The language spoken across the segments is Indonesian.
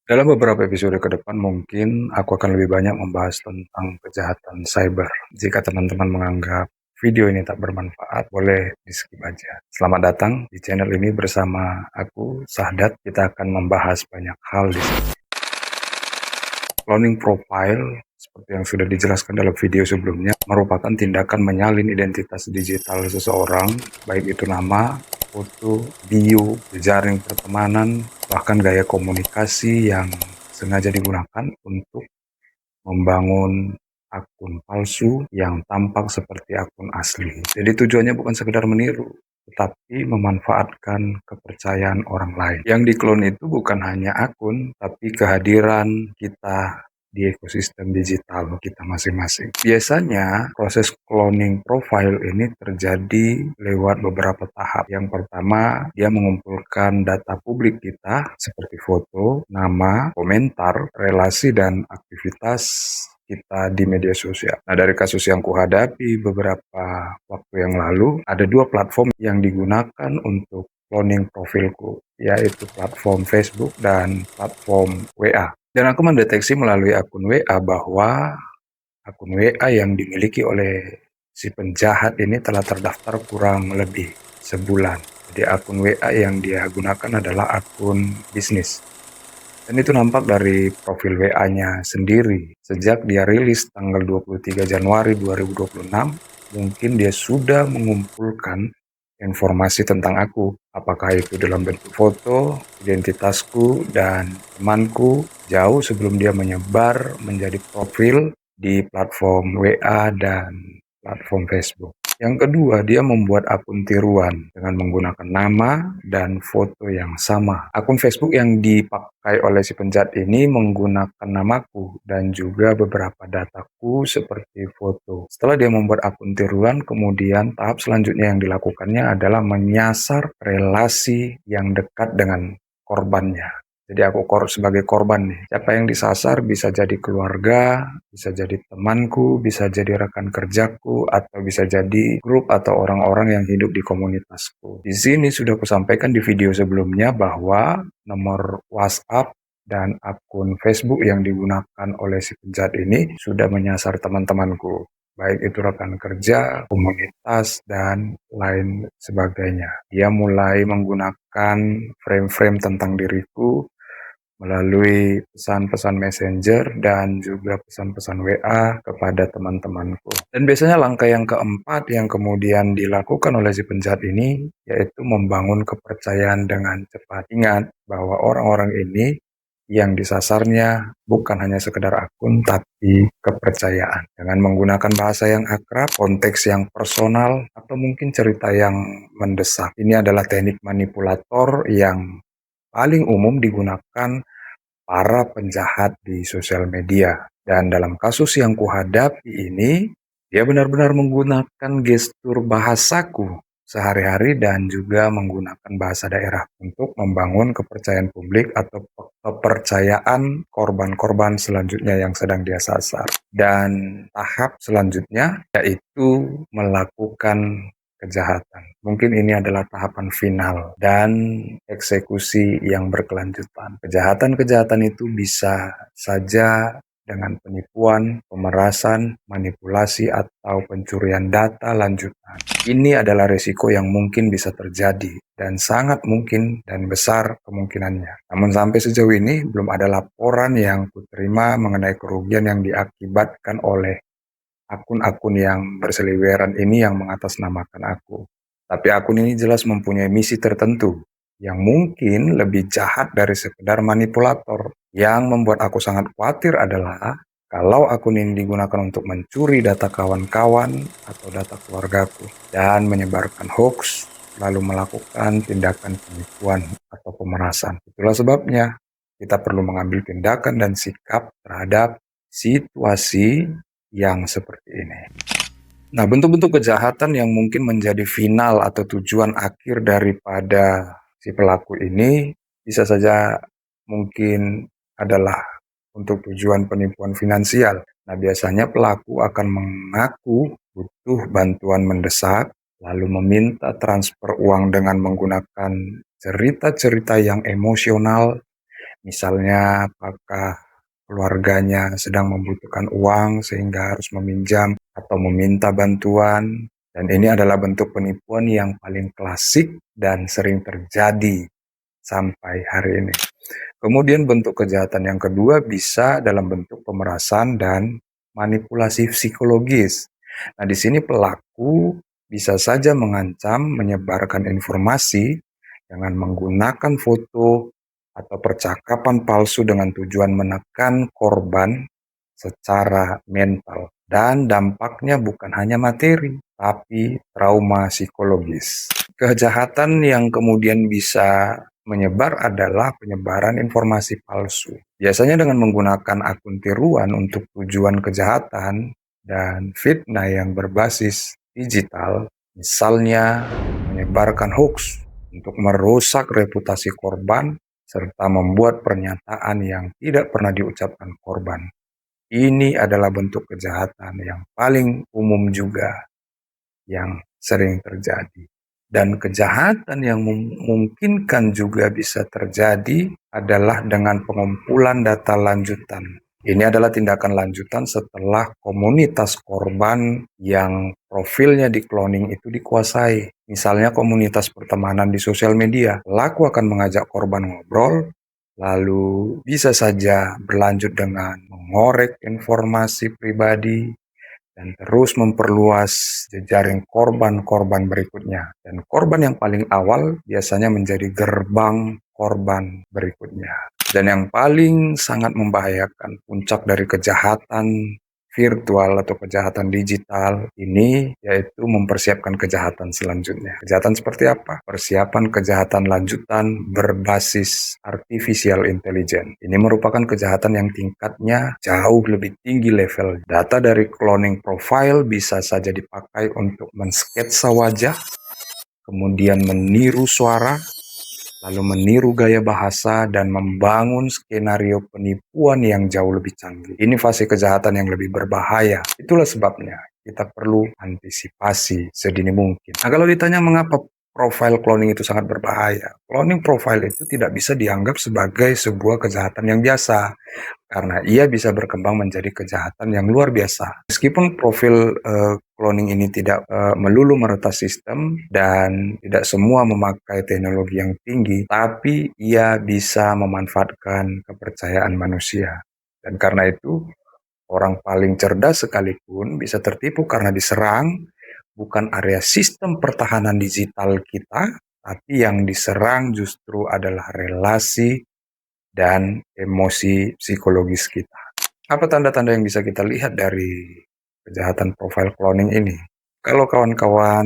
Dalam beberapa episode ke depan mungkin aku akan lebih banyak membahas tentang kejahatan cyber. Jika teman-teman menganggap video ini tak bermanfaat, boleh di-skip aja. Selamat datang di channel ini bersama aku, Sahdat. Kita akan membahas banyak hal di sini. Cloning profile, seperti yang sudah dijelaskan dalam video sebelumnya, merupakan tindakan menyalin identitas digital seseorang, baik itu nama, foto, bio, jejaring pertemanan, bahkan gaya komunikasi yang sengaja digunakan untuk membangun akun palsu yang tampak seperti akun asli. Jadi tujuannya bukan sekedar meniru, tetapi memanfaatkan kepercayaan orang lain. Yang diklon itu bukan hanya akun, tapi kehadiran kita di ekosistem digital kita masing-masing. Biasanya proses cloning profile ini terjadi lewat beberapa tahap. Yang pertama, dia mengumpulkan data publik kita seperti foto, nama, komentar, relasi, dan aktivitas kita di media sosial. Nah, dari kasus yang kuhadapi beberapa waktu yang lalu, ada dua platform yang digunakan untuk cloning profilku, yaitu platform Facebook dan platform WA. Dan aku mendeteksi melalui akun WA bahwa akun WA yang dimiliki oleh si penjahat ini telah terdaftar kurang lebih sebulan. Jadi akun WA yang dia gunakan adalah akun bisnis. Dan itu nampak dari profil WA-nya sendiri. Sejak dia rilis tanggal 23 Januari 2026, mungkin dia sudah mengumpulkan informasi tentang aku, apakah itu dalam bentuk foto, identitasku, dan temanku, jauh sebelum dia menyebar menjadi profil di platform WA dan platform Facebook. Yang kedua, dia membuat akun tiruan dengan menggunakan nama dan foto yang sama. Akun Facebook yang dipakai oleh si penjahat ini menggunakan namaku dan juga beberapa dataku seperti foto. Setelah dia membuat akun tiruan, kemudian tahap selanjutnya yang dilakukannya adalah menyasar relasi yang dekat dengan korbannya. Jadi aku sebagai korban nih. Siapa yang disasar bisa jadi keluarga, bisa jadi temanku, bisa jadi rekan kerjaku, atau bisa jadi grup atau orang-orang yang hidup di komunitasku. Di sini sudah kusampaikan di video sebelumnya bahwa nomor WhatsApp dan akun Facebook yang digunakan oleh si penjahat ini sudah menyasar teman-temanku. Baik itu rekan kerja, komunitas, dan lain sebagainya. Dia mulai menggunakan frame-frame tentang diriku melalui pesan-pesan Messenger dan juga pesan-pesan WA kepada teman-temanku. Dan biasanya langkah yang keempat yang kemudian dilakukan oleh si penjahat ini yaitu membangun kepercayaan dengan cepat. Ingat bahwa orang-orang ini yang disasarnya bukan hanya sekedar akun tapi kepercayaan. Dengan menggunakan bahasa yang akrab, konteks yang personal, atau mungkin cerita yang mendesak. Ini adalah teknik manipulator yang paling umum digunakan para penjahat di sosial media. Dan dalam kasus yang kuhadapi ini, dia benar-benar menggunakan gestur bahasaku sehari-hari dan juga menggunakan bahasa daerah untuk membangun kepercayaan publik atau kepercayaan korban-korban selanjutnya yang sedang dia sasar. Dan tahap selanjutnya yaitu melakukan kejahatan. Mungkin ini adalah tahapan final dan eksekusi yang berkelanjutan. Kejahatan-kejahatan itu bisa saja dengan penipuan, pemerasan, manipulasi, atau pencurian data lanjutan. Ini adalah risiko yang mungkin bisa terjadi dan sangat mungkin dan besar kemungkinannya. Namun sampai sejauh ini belum ada laporan yang kuterima mengenai kerugian yang diakibatkan oleh akun-akun yang berseliweran ini yang mengatasnamakan aku. Tapi akun ini jelas mempunyai misi tertentu yang mungkin lebih jahat dari sekedar manipulator. Yang membuat aku sangat khawatir adalah kalau akun ini digunakan untuk mencuri data kawan-kawan atau data keluargaku dan menyebarkan hoax, lalu melakukan tindakan penipuan atau pemerasan. Itulah sebabnya kita perlu mengambil tindakan dan sikap terhadap situasi yang seperti ini. Nah, bentuk-bentuk kejahatan yang mungkin menjadi final atau tujuan akhir daripada si pelaku ini bisa saja mungkin adalah untuk tujuan penipuan finansial. Nah, biasanya pelaku akan mengaku butuh bantuan mendesak, lalu meminta transfer uang dengan menggunakan cerita-cerita yang emosional, Misalnya, apakah keluarganya sedang membutuhkan uang sehingga harus meminjam atau meminta bantuan. Dan ini adalah bentuk penipuan yang paling klasik dan sering terjadi sampai hari ini. Kemudian bentuk kejahatan yang kedua bisa dalam bentuk pemerasan dan manipulasi psikologis. Nah, di sini pelaku bisa saja mengancam menyebarkan informasi dengan menggunakan foto atau percakapan palsu dengan tujuan menekan korban secara mental. Dan dampaknya bukan hanya materi, tapi trauma psikologis. Kejahatan yang kemudian bisa menyebar adalah penyebaran informasi palsu. Biasanya dengan menggunakan akun tiruan untuk tujuan kejahatan dan fitnah yang berbasis digital, misalnya menyebarkan hoax untuk merusak reputasi korban serta membuat pernyataan yang tidak pernah diucapkan korban. Ini adalah bentuk kejahatan yang paling umum juga yang sering terjadi. Dan kejahatan yang memungkinkan juga bisa terjadi adalah dengan pengumpulan data lanjutan. Ini adalah tindakan lanjutan setelah komunitas korban yang profilnya di cloning itu dikuasai. Misalnya komunitas pertemanan di sosial media. Pelaku akan mengajak korban ngobrol, lalu bisa saja berlanjut dengan mengorek informasi pribadi dan terus memperluas jejaring korban-korban berikutnya. Dan korban yang paling awal biasanya menjadi gerbang korban berikutnya. Dan yang paling sangat membahayakan, puncak dari kejahatan virtual atau kejahatan digital ini yaitu mempersiapkan kejahatan selanjutnya. Kejahatan seperti apa? Persiapan kejahatan lanjutan berbasis artificial intelligence. Ini merupakan kejahatan yang tingkatnya jauh lebih tinggi level. Data dari cloning profile bisa saja dipakai untuk mensketsa wajah, kemudian meniru suara, lalu meniru gaya bahasa dan membangun skenario penipuan yang jauh lebih canggih. Ini fase kejahatan yang lebih berbahaya. Itulah sebabnya kita perlu antisipasi sedini mungkin. Nah, kalau ditanya mengapa profile cloning itu sangat berbahaya, cloning profile itu tidak bisa dianggap sebagai sebuah kejahatan yang biasa, karena ia bisa berkembang menjadi kejahatan yang luar biasa. Meskipun profil cloning ini tidak melulu meretas sistem dan tidak semua memakai teknologi yang tinggi, tapi ia bisa memanfaatkan kepercayaan manusia. Dan karena itu, orang paling cerdas sekalipun bisa tertipu karena diserang bukan area sistem pertahanan digital kita, tapi yang diserang justru adalah relasi dan emosi psikologis kita. Apa tanda-tanda yang bisa kita lihat dari kejahatan profile cloning ini? Kalau kawan-kawan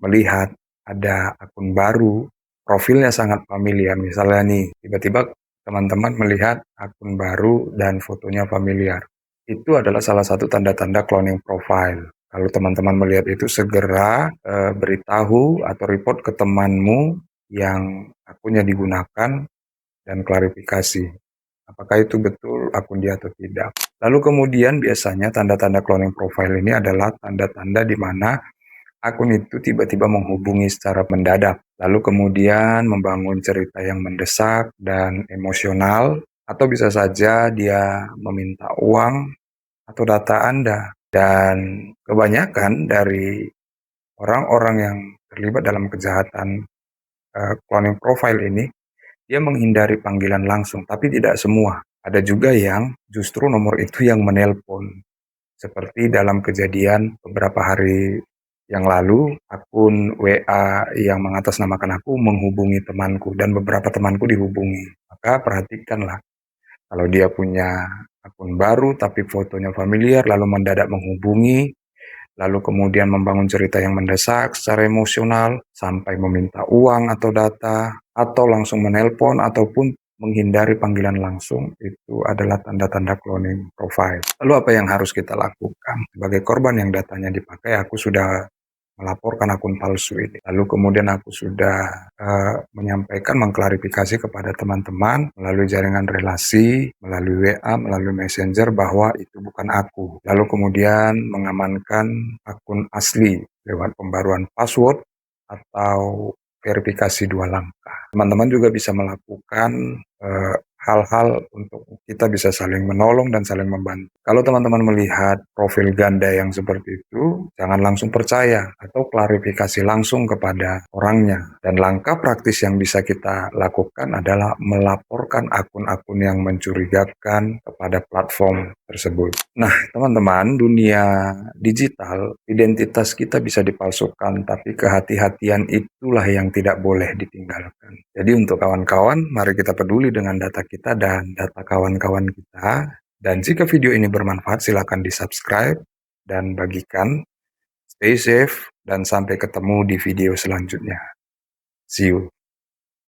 melihat ada akun baru, profilnya sangat familiar, misalnya nih, tiba-tiba teman-teman melihat akun baru dan fotonya familiar. Itu adalah salah satu tanda-tanda cloning profile. Kalau teman-teman melihat itu, segera beritahu atau report ke temanmu yang akunnya digunakan dan klarifikasi apakah itu betul akun dia atau tidak. Lalu kemudian biasanya tanda-tanda cloning profile ini adalah tanda-tanda di mana akun itu tiba-tiba menghubungi secara mendadak, lalu kemudian membangun cerita yang mendesak dan emosional, atau bisa saja dia meminta uang atau data Anda. Dan kebanyakan dari orang-orang yang terlibat dalam kejahatan cloning profile ini, dia menghindari panggilan langsung, tapi tidak semua. Ada juga yang justru nomor itu yang menelpon. Seperti dalam kejadian beberapa hari yang lalu, akun WA yang mengatasnamakan aku menghubungi temanku dan beberapa temanku dihubungi. Maka perhatikanlah, kalau dia punya akun baru tapi fotonya familiar lalu mendadak menghubungi, lalu kemudian membangun cerita yang mendesak secara emosional, sampai meminta uang atau data, atau langsung menelpon, ataupun menghindari panggilan langsung, itu adalah tanda-tanda cloning profile. Lalu apa yang harus kita lakukan? Sebagai korban yang datanya dipakai, aku sudah melaporkan akun palsu ini. Lalu kemudian aku sudah menyampaikan, mengklarifikasi kepada teman-teman melalui jaringan relasi, melalui WA, melalui Messenger bahwa itu bukan aku. Lalu kemudian mengamankan akun asli lewat pembaruan password atau verifikasi 2 langkah. Teman-teman juga bisa melakukan hal-hal untuk kita bisa saling menolong dan saling membantu. Kalau teman-teman melihat profil ganda yang seperti itu, jangan langsung percaya atau klarifikasi langsung kepada orangnya. Dan langkah praktis yang bisa kita lakukan adalah melaporkan akun-akun yang mencurigakan kepada platform tersebut. Nah, teman-teman, dunia digital, identitas kita bisa dipalsukan, tapi kehati-hatian itulah yang tidak boleh ditinggalkan. Jadi untuk kawan-kawan, mari kita peduli dengan data kita dan data kawan-kawan kita. Dan jika video ini bermanfaat, silakan di-subscribe dan bagikan. Stay safe dan sampai ketemu di video selanjutnya. See you.